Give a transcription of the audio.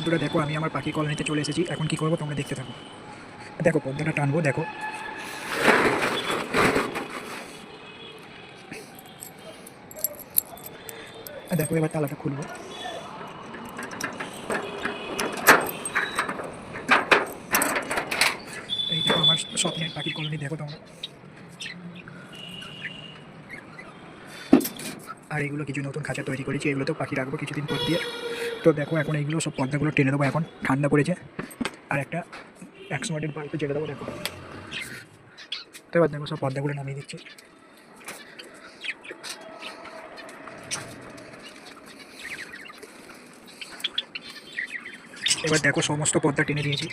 বন্ধুরা দেখো আমি আমার পাখি কলোনিতে চলে এসেছি। এখন কি করবো তোমরা দেখতে থাকো। দেখো পর্দাটা টানবো, দেখো দেখো এবার তালাটা খুলবো। এই দেখো আমার স্বপ্নের পাখি কলোনি, দেখো তোমরা। আর এগুলো কিছু নতুন খাঁচা তৈরি করেছি, এগুলোতেও পাখি রাখবো কিছুদিন পর দিয়ে। তো দেখো এখন এইগুলো সব পর্দাগুলো টেনে দেবো, এখন ঠান্ডা পড়েছে। আর একটা 100 ওয়াটের বাল্বকে জেলে দেবো, দেখো। তো এবার দেখো সব পর্দাগুলো নামিয়ে দিচ্ছি। এবার দেখো সমস্ত পর্দা টেনে দিয়েছি।